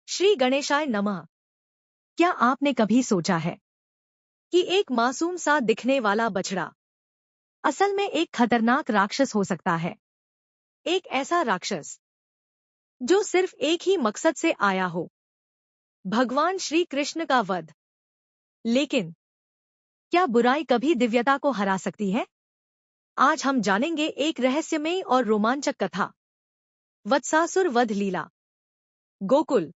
श्री गणेशाय नमः। क्या आपने कभी सोचा है कि एक मासूम सा दिखने वाला बछड़ा असल में एक खतरनाक राक्षस हो सकता है? एक ऐसा राक्षस जो सिर्फ एक ही मकसद से आया हो, भगवान श्री कृष्ण का वध। लेकिन क्या बुराई कभी दिव्यता को हरा सकती है? आज हम जानेंगे एक रहस्यमयी और रोमांचक कथा, वत्सासुर वध लीला। गोकुल,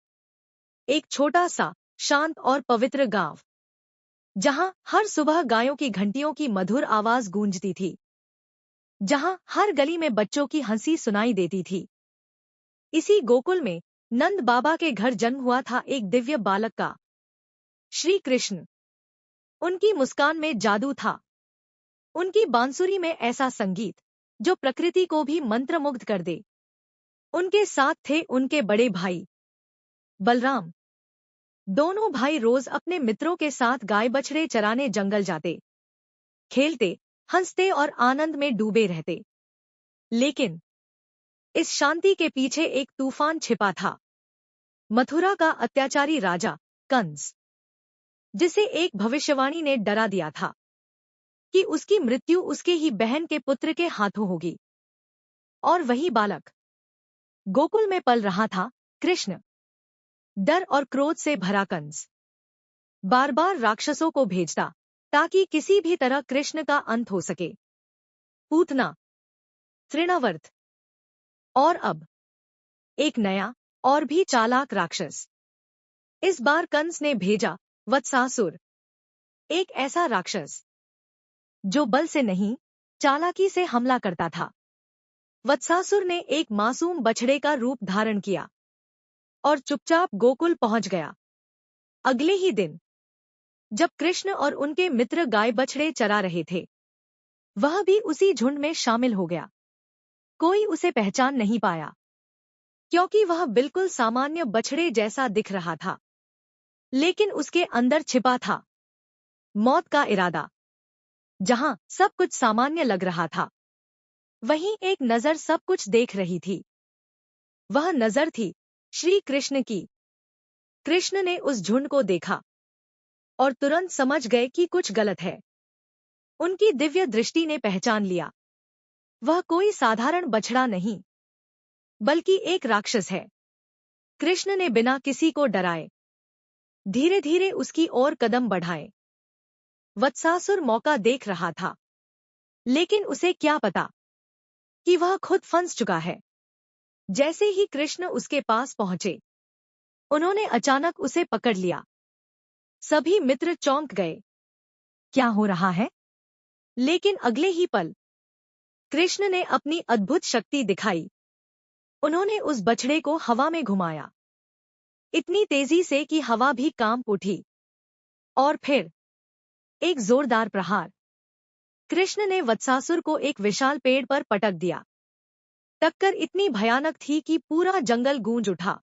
एक छोटा सा शांत और पवित्र गांव, जहां हर सुबह गायों की घंटियों की मधुर आवाज गूंजती थी, जहां हर गली में बच्चों की हंसी सुनाई देती थी। इसी गोकुल में नंद बाबा के घर जन्म हुआ था एक दिव्य बालक का, श्री कृष्ण। उनकी मुस्कान में जादू था, उनकी बांसुरी में ऐसा संगीत जो प्रकृति को भी मंत्रमुग्ध कर दे। उनके साथ थे उनके बड़े भाई बलराम। दोनों भाई रोज अपने मित्रों के साथ गाय बछड़े चराने जंगल जाते, खेलते, हंसते और आनंद में डूबे रहते। लेकिन इस शांति के पीछे एक तूफान छिपा था, मथुरा का अत्याचारी राजा कंस, जिसे एक भविष्यवाणी ने डरा दिया था कि उसकी मृत्यु उसके ही बहन के पुत्र के हाथों होगी। और वही बालक गोकुल में पल रहा था, कृष्ण। डर और क्रोध से भरा कंस बार बार राक्षसों को भेजता ताकि किसी भी तरह कृष्ण का अंत हो सके। पूतना, तृणावर्त और अब एक नया और भी चालाक राक्षस। इस बार कंस ने भेजा वत्सासुर, एक ऐसा राक्षस जो बल से नहीं, चालाकी से हमला करता था। वत्सासुर ने एक मासूम बछड़े का रूप धारण किया और चुपचाप गोकुल पहुंच गया। अगले ही दिन जब कृष्ण और उनके मित्र गाय बछड़े चरा रहे थे, वह भी उसी झुंड में शामिल हो गया। कोई उसे पहचान नहीं पाया, क्योंकि वह बिल्कुल सामान्य बछड़े जैसा दिख रहा था। लेकिन उसके अंदर छिपा था मौत का इरादा। जहां सब कुछ सामान्य लग रहा था, वहीं एक नजर सब कुछ देख रही थी। वह नजर थी श्री कृष्ण की। कृष्ण ने उस झुंड को देखा और तुरंत समझ गए कि कुछ गलत है। उनकी दिव्य दृष्टि ने पहचान लिया, वह कोई साधारण बछड़ा नहीं, बल्कि एक राक्षस है। कृष्ण ने बिना किसी को डराए धीरे धीरे उसकी ओर कदम बढ़ाए। वत्सासुर मौका देख रहा था, लेकिन उसे क्या पता कि वह खुद फंस चुका है। जैसे ही कृष्ण उसके पास पहुंचे, उन्होंने अचानक उसे पकड़ लिया। सभी मित्र चौंक गए, क्या हो रहा है? लेकिन अगले ही पल कृष्ण ने अपनी अद्भुत शक्ति दिखाई। उन्होंने उस बछड़े को हवा में घुमाया, इतनी तेजी से कि हवा भी कांप उठी। और फिर एक जोरदार प्रहार। कृष्ण ने वत्सासुर को एक विशाल पेड़ पर पटक दिया। टक्कर इतनी भयानक थी कि पूरा जंगल गूंज उठा।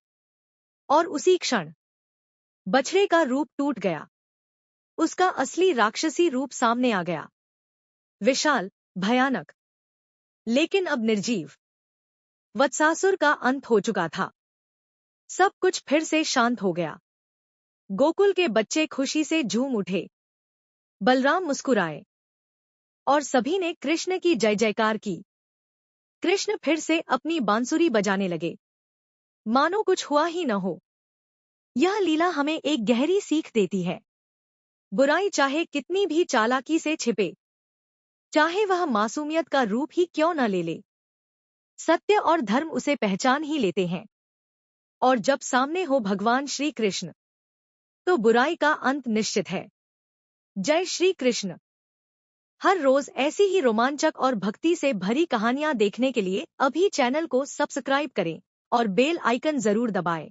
और उसी क्षण बछड़े का रूप टूट गया। उसका असली राक्षसी रूप सामने आ गया, विशाल, भयानक, लेकिन अब निर्जीव। वत्सासुर का अंत हो चुका था। सब कुछ फिर से शांत हो गया। गोकुल के बच्चे खुशी से झूम उठे, बलराम मुस्कुराए और सभी ने कृष्ण की जय जयकार की। कृष्ण फिर से अपनी बांसुरी बजाने लगे, मानो कुछ हुआ ही न हो। यह लीला हमें एक गहरी सीख देती है। बुराई चाहे कितनी भी चालाकी से छिपे, चाहे वह मासूमियत का रूप ही क्यों न ले ले, सत्य और धर्म उसे पहचान ही लेते हैं। और जब सामने हो भगवान श्री कृष्ण, तो बुराई का अंत निश्चित है। जय श्री कृष्ण। हर रोज ऐसी ही रोमांचक और भक्ति से भरी कहानियां देखने के लिए अभी चैनल को सब्सक्राइब करें और बेल आइकन जरूर दबाएं।